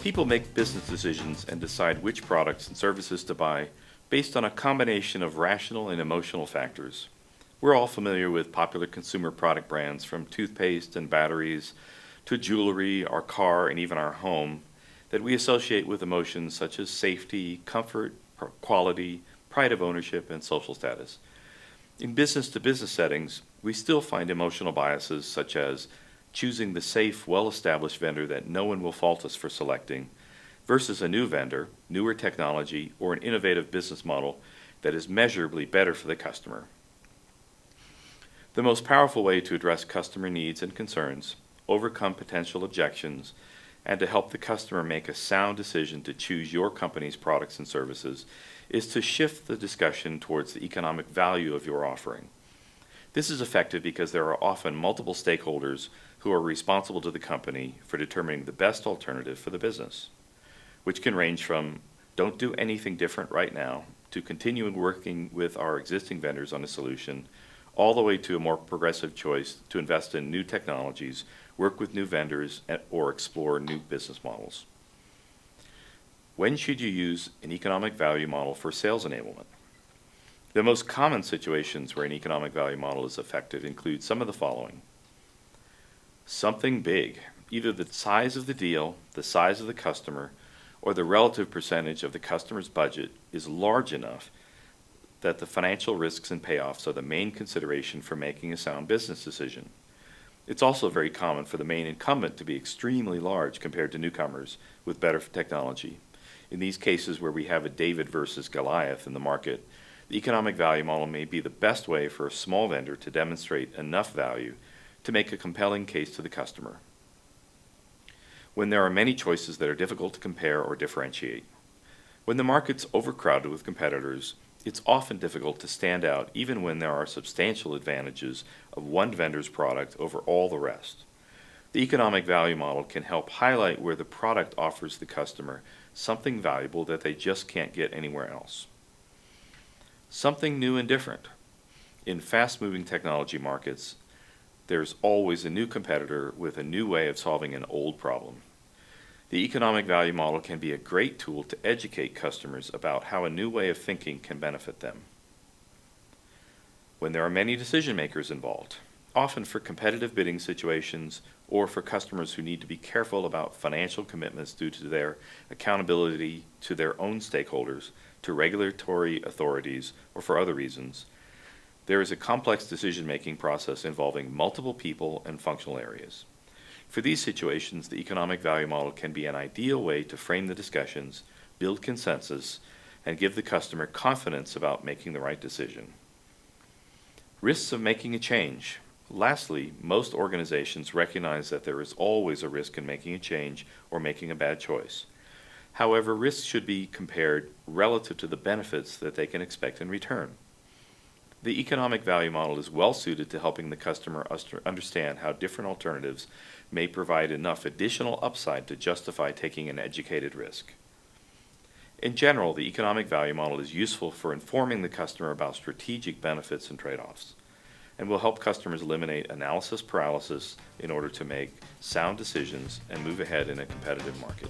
People make business decisions and decide which products and services to buy based on a combination of rational and emotional factors. We're all familiar with popular consumer product brands from toothpaste and batteries to jewelry, our car, and even our home that we associate with emotions such as safety, comfort, quality, pride of ownership, and social status. In business-to-business settings, we still find emotional biases such as choosing the safe, well-established vendor that no one will fault us for selecting versus a new vendor, newer technology, or an innovative business model that is measurably better for the customer. The most powerful way to address customer needs and concerns, overcome potential objections, and to help the customer make a sound decision to choose your company's products and services is to shift the discussion towards the economic value of your offering. This is effective because there are often multiple stakeholders who are responsible to the company for determining the best alternative for the business, which can range from don't do anything different right now to continuing working with our existing vendors on a solution, all the way to a more progressive choice to invest in new technologies, work with new vendors, or explore new business models. When should you use an economic value model for sales enablement? The most common situations where an economic value model is effective include some of the following. Something big, either the size of the deal, the size of the customer, or the relative percentage of the customer's budget is large enough that the financial risks and payoffs are the main consideration for making a sound business decision. It's also very common for the main incumbent to be extremely large compared to newcomers with better technology. In these cases where we have a David versus Goliath in the market, the economic value model may be the best way for a small vendor to demonstrate enough value to make a compelling case to the customer. When there are many choices that are difficult to compare or differentiate. When the market's overcrowded with competitors, it's often difficult to stand out even when there are substantial advantages of one vendor's product over all the rest. The economic value model can help highlight where the product offers the customer something valuable that they just can't get anywhere else. Something new and different. In fast-moving technology markets, there's always a new competitor with a new way of solving an old problem. The economic value model can be a great tool to educate customers about how a new way of thinking can benefit them. When there are many decision makers involved, often for competitive bidding situations or for customers who need to be careful about financial commitments due to their accountability to their own stakeholders, to regulatory authorities, or for other reasons, there is a complex decision-making process involving multiple people and functional areas. For these situations, the economic value model can be an ideal way to frame the discussions, build consensus, and give the customer confidence about making the right decision. Risks of making a change. Lastly, most organizations recognize that there is always a risk in making a change or making a bad choice. However, risks should be compared relative to the benefits that they can expect in return. The economic value model is well suited to helping the customer understand how different alternatives may provide enough additional upside to justify taking an educated risk. In general, the economic value model is useful for informing the customer about strategic benefits and trade-offs, and will help customers eliminate analysis paralysis in order to make sound decisions and move ahead in a competitive market.